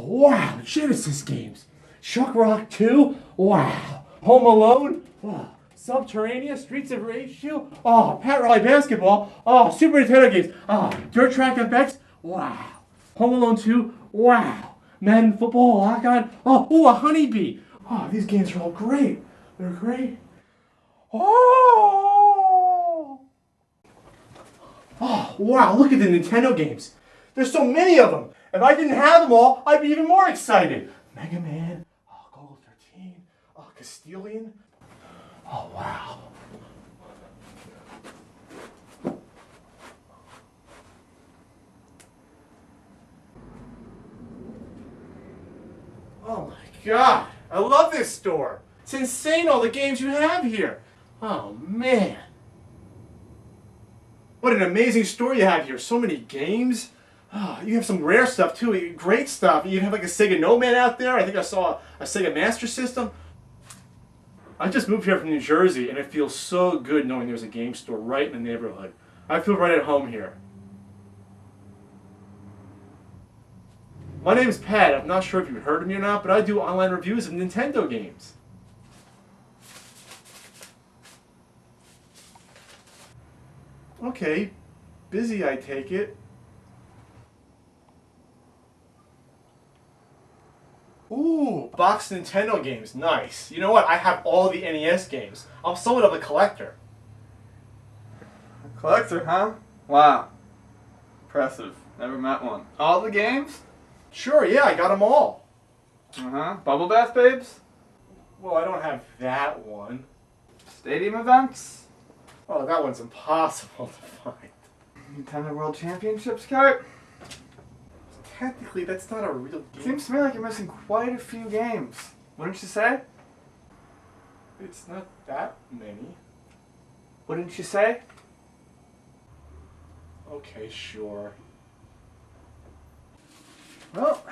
wow, Genesis games. Shuck Rock 2, wow. Home Alone, wow. Subterraneous, Streets of Rage 2, oh, Pat Riley Basketball, oh, Super Nintendo games, oh, Dirt Track FX, wow. Home Alone 2, wow. Madden Football, Lock On, oh, ooh, a Honeybee. Oh, these games are all great. They're great. Oh! Oh, wow, look at the Nintendo games. There's so many of them. If I didn't have them all, I'd be even more excited. Mega Man, oh, Golden 13, oh, Castilian. Oh, wow. Oh my God, I love this store. It's insane all the games you have here. Oh man. What an amazing store you have here. So many games. Oh, you have some rare stuff too. Great stuff. You have like a Sega Nomad out there. I think I saw a Sega Master System. I just moved here from New Jersey and it feels so good knowing there's a game store right in the neighborhood. I feel right at home here. My name is Pat. I'm not sure if you've heard of me or not, but I do online reviews of Nintendo games. Okay, busy I take it. Ooh, boxed Nintendo games, nice. You know what, I have all the NES games. I'm somewhat of a collector. A collector, huh? Wow. Impressive. Never met one. All the games? Sure, yeah, I got them all. Uh-huh. Bubble Bath Babes? Well, I don't have that one. Stadium events? Oh, that one's impossible to find. Nintendo World Championships cart? Technically, that's not a real game. Seems to me like you're missing quite a few games. Wouldn't you say? It's not that many. Wouldn't you say? Okay, sure. Well,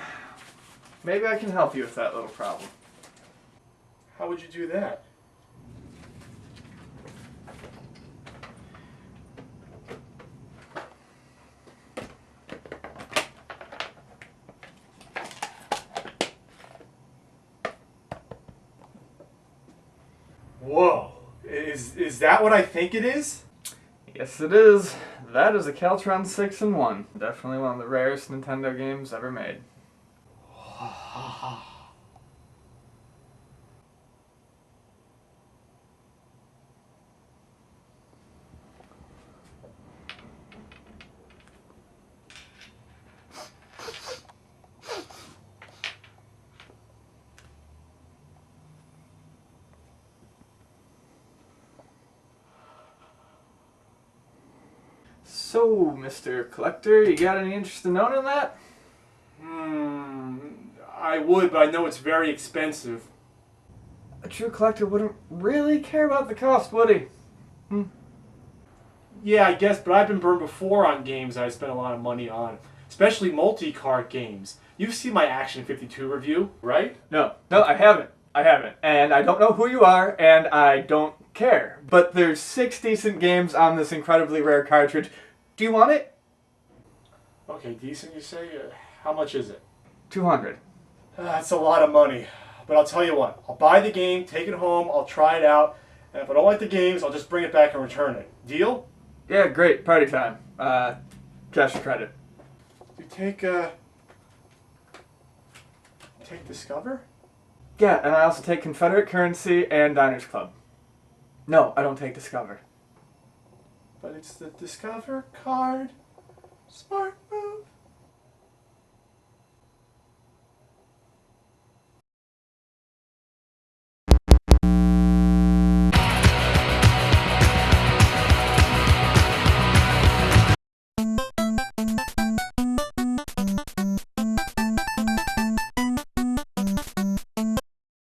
maybe I can help you with that little problem. How would you do that? Whoa. Is that what I think it is? Yes, it is. That is a Caltron 6-in-1. Definitely one of the rarest Nintendo games ever made. So, Mr. Collector, you got any interest in owning that? I would, but I know it's very expensive. A true collector wouldn't really care about the cost, would he? Yeah, I guess, but I've been burned before on games I spent a lot of money on. Especially multi-cart games. You've seen my Action 52 review, right? No, I haven't. And I don't know who you are, and I don't care. But there's 6 decent games on this incredibly rare cartridge. Do you want it? Okay, decent you say? How much is it? 200. That's a lot of money. But I'll tell you what, I'll buy the game, take it home, I'll try it out, and if I don't like the games, I'll just bring it back and return it. Deal? Yeah, great. Party time. Cash or credit. You take Discover? Yeah, and I also take Confederate Currency and Diners Club. No, I don't take Discover. But it's the Discover card. Smart move.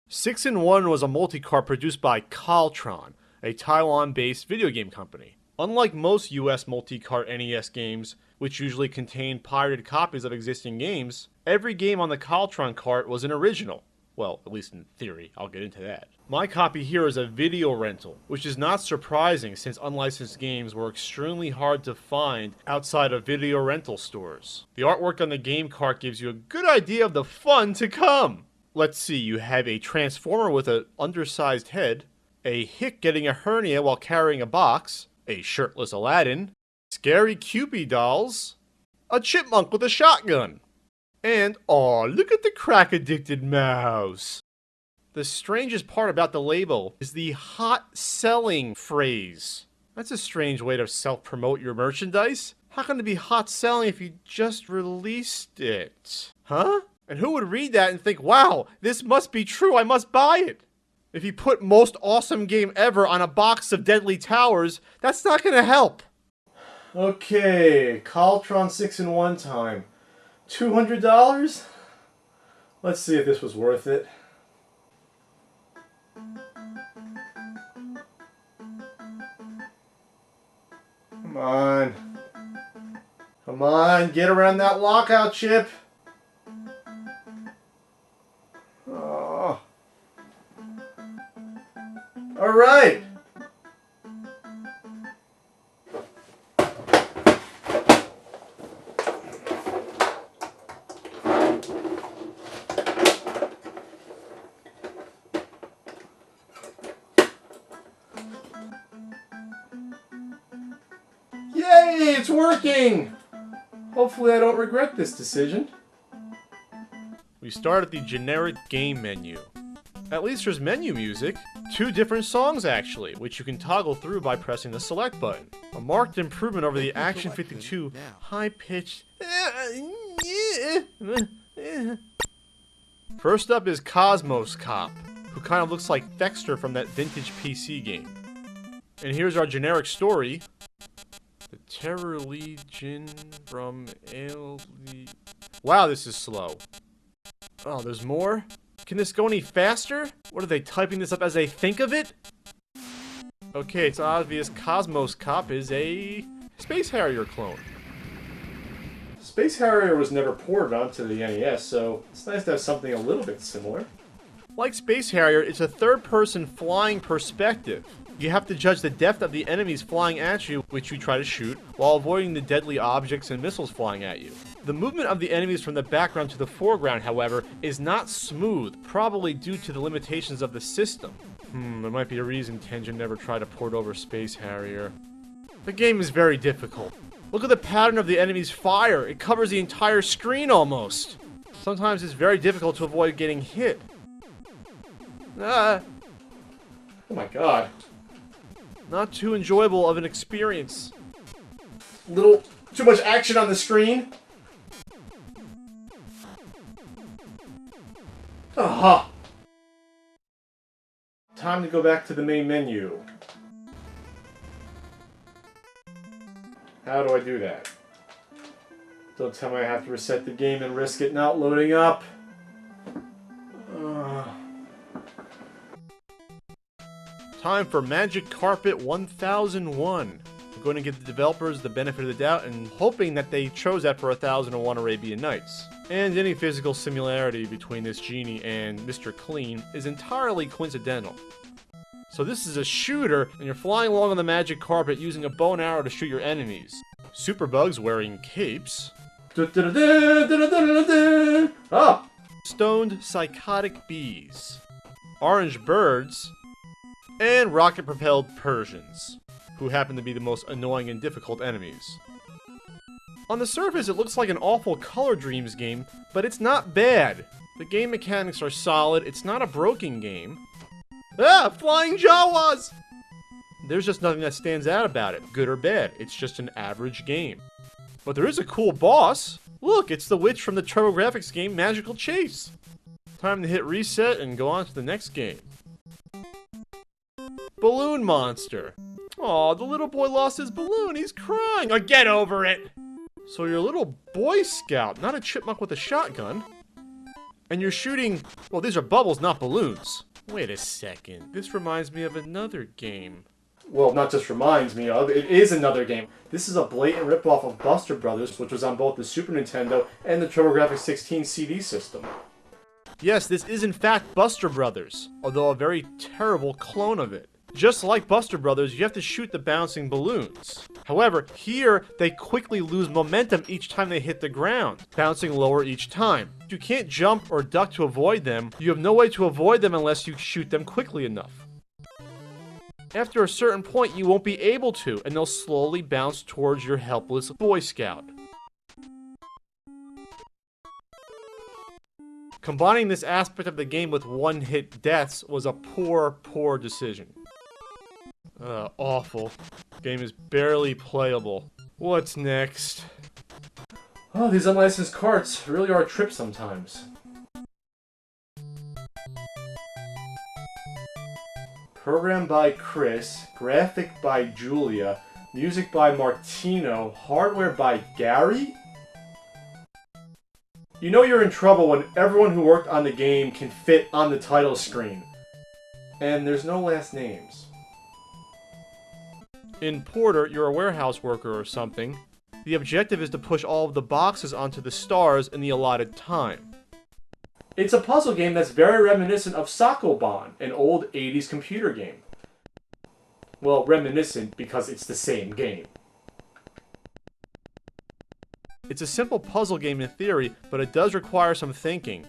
Six in One was a multi-cart produced by Caltron, a Taiwan-based video game company. Unlike most US multi-cart NES games, which usually contain pirated copies of existing games, every game on the Caltron cart was an original. Well, at least in theory, I'll get into that. My copy here is a video rental, which is not surprising since unlicensed games were extremely hard to find outside of video rental stores. The artwork on the game cart gives you a good idea of the fun to come. Let's see, you have a Transformer with an undersized head, a hick getting a hernia while carrying a box, a shirtless Aladdin, scary Cupid dolls, a chipmunk with a shotgun, and, aw, look at the crack-addicted mouse. The strangest part about the label is the hot selling phrase. That's a strange way to self-promote your merchandise. How can it be hot selling if you just released it? Huh? And who would read that and think, wow, this must be true, I must buy it? If you put most awesome game ever on a box of Deadly Towers, that's not gonna help. Okay, Caltron 6-in-1 time. $200? Let's see if this was worth it. Come on. Come on, get around that lockout chip. Oh. All right. Yay, it's working! Hopefully I don't regret this decision. We start at the generic game menu. At least there's menu music. 2 different songs actually, which you can toggle through by pressing the select button. A marked improvement over the Action 52 high-pitched... First up is Cosmos Cop, who kind of looks like Dexter from that vintage PC game. And here's our generic story. The Terror Legion from Wow, this is slow. Oh, there's more? Can this go any faster? What are they typing this up as they think of it? Okay, it's obvious Cosmos Cop is a Space Harrier clone. Space Harrier was never ported onto the NES, so it's nice to have something a little bit similar. Like Space Harrier, it's a third-person flying perspective. You have to judge the depth of the enemies flying at you, which you try to shoot, while avoiding the deadly objects and missiles flying at you. The movement of the enemies from the background to the foreground, however, is not smooth, probably due to the limitations of the system. There might be a reason Tengen never tried to port over Space Harrier. The game is very difficult. Look at the pattern of the enemy's fire. It covers the entire screen almost. Sometimes it's very difficult to avoid getting hit. Oh my god. Not too enjoyable of an experience. Little too much action on the screen. Aha! Time to go back to the main menu. How do I do that? Don't tell me I have to reset the game and risk it not loading up. Time for Magic Carpet 1001. I'm going to give the developers the benefit of the doubt and hoping that they chose that for 1001 Arabian Nights. And any physical similarity between this genie and Mr. Clean is entirely coincidental. So this is a shooter, and you're flying along on the magic carpet using a bow and arrow to shoot your enemies. Superbugs wearing capes. Ah! Stoned psychotic bees. Orange birds. And rocket-propelled Persians, who happen to be the most annoying and difficult enemies. On the surface, it looks like an awful Color Dreams game, but it's not bad. The game mechanics are solid, it's not a broken game. Ah! Flying Jawas! There's just nothing that stands out about it, good or bad. It's just an average game. But there is a cool boss. Look, it's the witch from the TurboGrafx game Magical Chase. Time to hit reset and go on to the next game. Balloon Monster. Aw, the little boy lost his balloon. He's crying. Oh, get over it. So you're a little Boy Scout, not a chipmunk with a shotgun. And you're shooting... Well, these are bubbles, not balloons. Wait a second. This reminds me of another game. Well, not just reminds me of, it is another game. This is a blatant ripoff of Buster Brothers, which was on both the Super Nintendo and the TurboGrafx 16 CD system. Yes, this is in fact Buster Brothers, although a very terrible clone of it. Just like Buster Brothers, you have to shoot the bouncing balloons. However, here, they quickly lose momentum each time they hit the ground, bouncing lower each time. You can't jump or duck to avoid them. You have no way to avoid them unless you shoot them quickly enough. After a certain point, you won't be able to, and they'll slowly bounce towards your helpless Boy Scout. Combining this aspect of the game with one-hit deaths was a poor decision. Awful. Game is barely playable. What's next? Oh, these unlicensed carts really are a trip sometimes. Program by Chris, graphic by Julia, music by Martino, hardware by Gary? You know you're in trouble when everyone who worked on the game can fit on the title screen. And there's no last names. In Porter, you're a warehouse worker or something. The objective is to push all of the boxes onto the stars in the allotted time. It's a puzzle game that's very reminiscent of Sokoban, an old 80s computer game. Well, reminiscent because it's the same game. It's a simple puzzle game in theory, but it does require some thinking.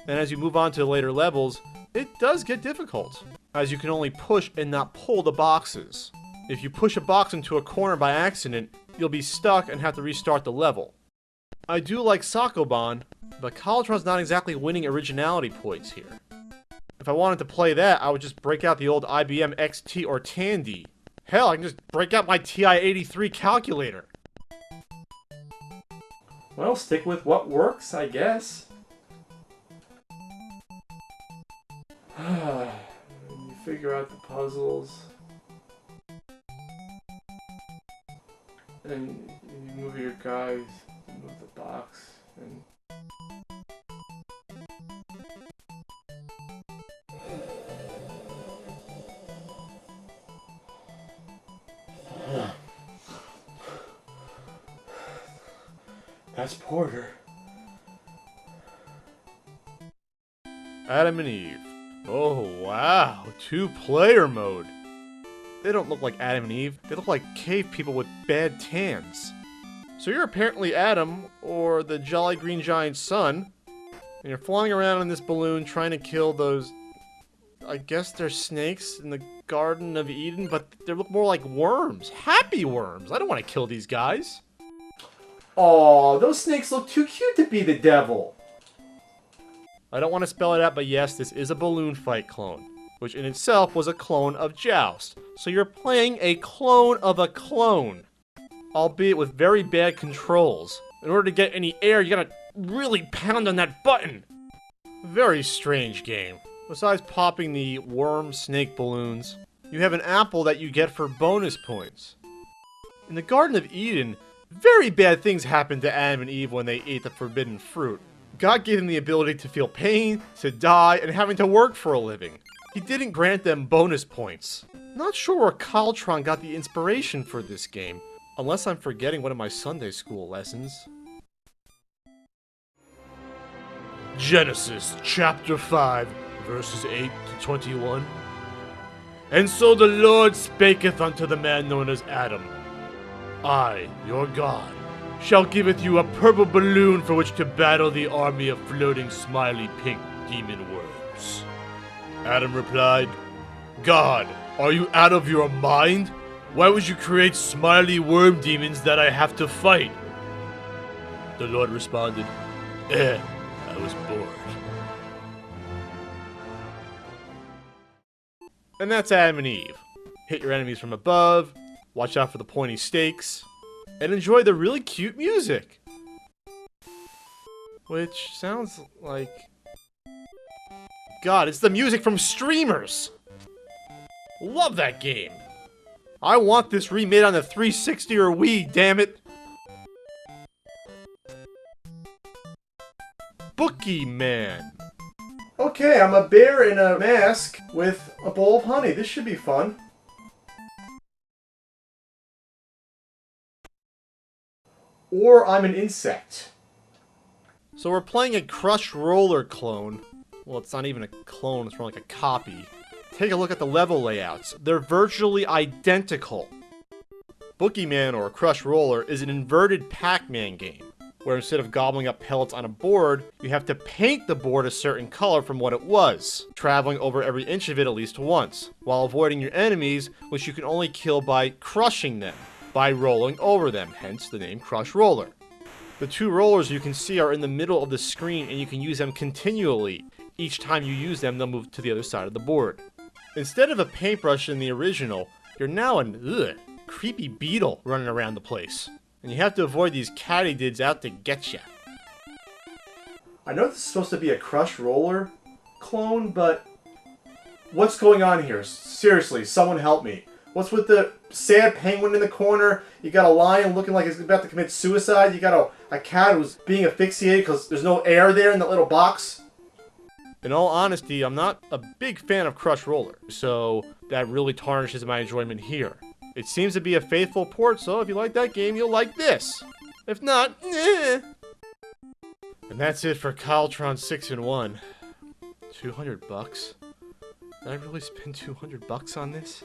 And as you move on to the later levels, it does get difficult, as you can only push and not pull the boxes. If you push a box into a corner by accident, you'll be stuck and have to restart the level. I do like Sokoban, but Caltron's not exactly winning originality points here. If I wanted to play that, I would just break out the old IBM XT or Tandy. Hell, I can just break out my TI-83 calculator. Well, stick with what works, I guess. You figure out the puzzles. And you move your guys, move the box, and... That's Porter. Adam and Eve. Oh wow, 2-player mode. They don't look like Adam and Eve, they look like cave people with bad tans. So you're apparently Adam, or the Jolly Green Giant's son, and you're flying around in this balloon trying to kill those... I guess they're snakes in the Garden of Eden, but they look more like worms. Happy worms! I don't want to kill these guys. Aw, those snakes look too cute to be the devil. I don't want to spell it out, but yes, this is a balloon fight clone, which in itself was a clone of Joust. So you're playing a clone of a clone, albeit with very bad controls. In order to get any air, you gotta really pound on that button. Very strange game. Besides popping the worm snake balloons, you have an apple that you get for bonus points. In the Garden of Eden, very bad things happened to Adam and Eve when they ate the forbidden fruit. God gave them the ability to feel pain, to die, and having to work for a living. He didn't grant them bonus points. Not sure where Caltron got the inspiration for this game, unless I'm forgetting one of my Sunday school lessons. Genesis chapter 5, verses 8 to 21. And so the Lord spaketh unto the man known as Adam, I, your God, shall giveth you a purple balloon for which to battle the army of floating smiley pink demon worms. Adam replied, God, are you out of your mind? Why would you create smiley worm demons that I have to fight? The Lord responded, I was bored. And that's Adam and Eve. Hit your enemies from above, watch out for the pointy stakes, and enjoy the really cute music. Which sounds like... God, it's the music from Streamers! Love that game! I want this remade on the 360 or Wii, damn it! Bookie Man. Okay, I'm a bear in a mask with a bowl of honey. This should be fun. Or I'm an insect. So we're playing a Crush Roller clone, Well, it's not even a clone, it's more like a copy. Take a look at the level layouts. They're virtually identical. Boogeyman, or Crush Roller, is an inverted Pac-Man game, where instead of gobbling up pellets on a board, you have to paint the board a certain color from what it was, traveling over every inch of it at least once, while avoiding your enemies, which you can only kill by crushing them, by rolling over them, hence the name Crush Roller. The two rollers you can see are in the middle of the screen, and you can use them continually. Each time you use them, they'll move to the other side of the board. Instead of a paintbrush in the original, you're now an creepy beetle running around the place. And you have to avoid these katydids out to get ya. I know this is supposed to be a Crush Roller clone, but what's going on here? Seriously, someone help me. What's with the sad penguin in the corner? You got a lion looking like it's about to commit suicide. You got a cat who's being asphyxiated because there's no air there in that little box. In all honesty, I'm not a big fan of Crush Roller, so that really tarnishes my enjoyment here. It seems to be a faithful port, so if you like that game, you'll like this. If not, eh. And that's it for Caltron 6-in-1. 200 bucks? Did I really spend 200 bucks on this?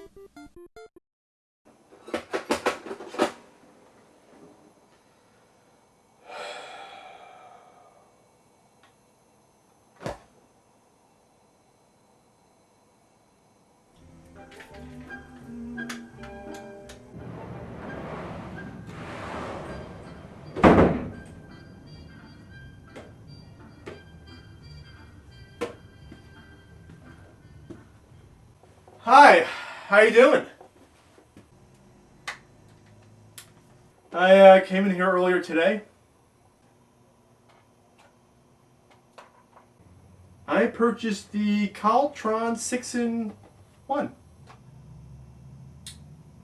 Hi, how you doing? I came in here earlier today. I purchased the Caltron 6-in-1. Gonna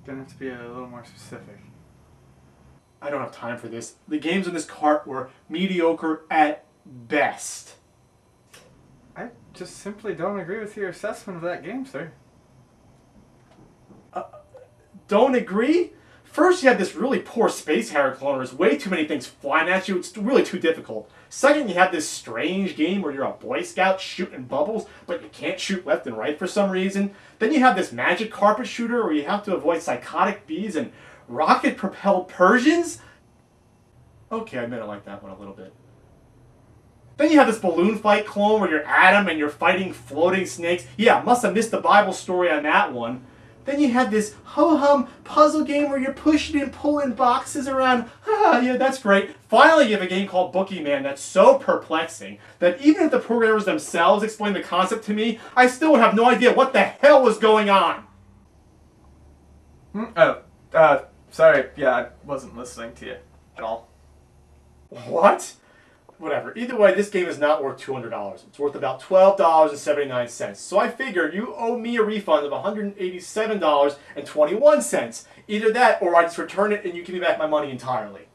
have to be a little more specific. I don't have time for this. The games in this cart were mediocre at best. I just simply don't agree with your assessment of that game, sir. Don't agree? First, you have this really poor Space Harrier clone. There's way too many things flying at you. It's really too difficult. Second, you have this strange game where you're a Boy Scout shooting bubbles, but you can't shoot left and right for some reason. Then you have this magic carpet shooter where you have to avoid psychotic bees and rocket-propelled Persians. Okay, I admit I like that one a little bit. Then you have this balloon fight clone where you're Adam and you're fighting floating snakes. Yeah, must have missed the Bible story on that one. Then you have this ho-hum puzzle game where you're pushing and pulling boxes around. Haha, yeah, that's great. Finally, you have a game called Boogeyman that's so perplexing that even if the programmers themselves explained the concept to me, I still would have no idea what the hell was going on. Sorry. Yeah, I wasn't listening to you at all. What? Whatever. Either way, this game is not worth $200. It's worth about $12.79. So I figure you owe me a refund of $187.21. Either that, or I just return it and you give me back my money entirely.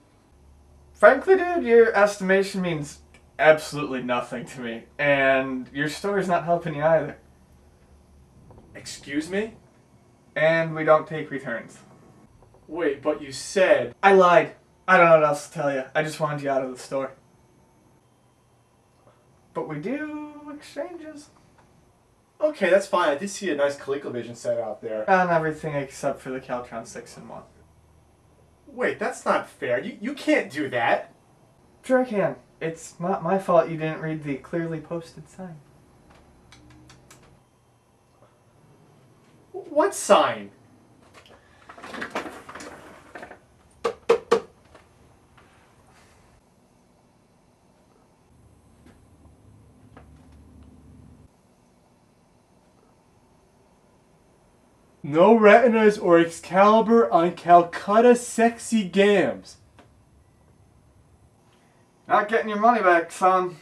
Frankly, dude, your estimation means absolutely nothing to me. And your story's not helping you either. Excuse me? And we don't take returns. Wait, but you said... I lied. I don't know what else to tell you. I just wanted you out of the store. But we do exchanges. Okay, that's fine. I did see a nice ColecoVision set out there. On everything except for the Caltron 6-in-1. Wait, that's not fair. You can't do that. Sure I can. It's not my fault you didn't read the clearly posted sign. What sign? No retinas or Excalibur on Calcutta Sexy Games. Not getting your money back, son.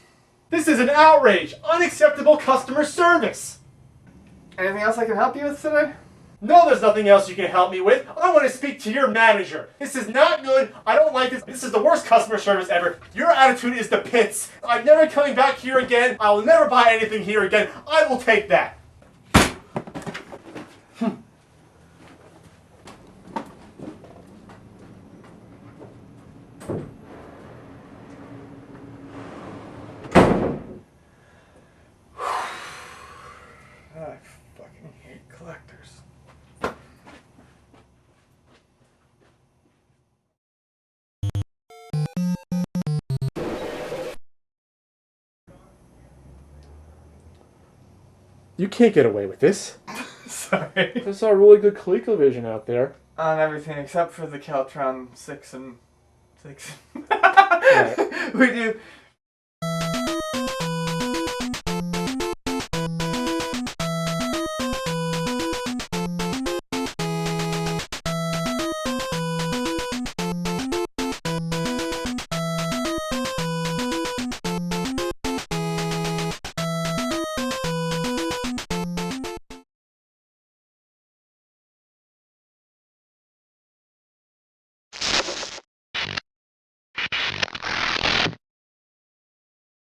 This is an outrage! Unacceptable customer service! Anything else I can help you with today? No, there's nothing else you can help me with. I want to speak to your manager. This is not good. I don't like this. This is the worst customer service ever. Your attitude is the pits. I'm never coming back here again. I will never buy anything here again. I will take that. collectors. You can't get away with this. Sorry. I saw a really good ColecoVision out there. On everything except for the Caltron 6 and 6. Right. We do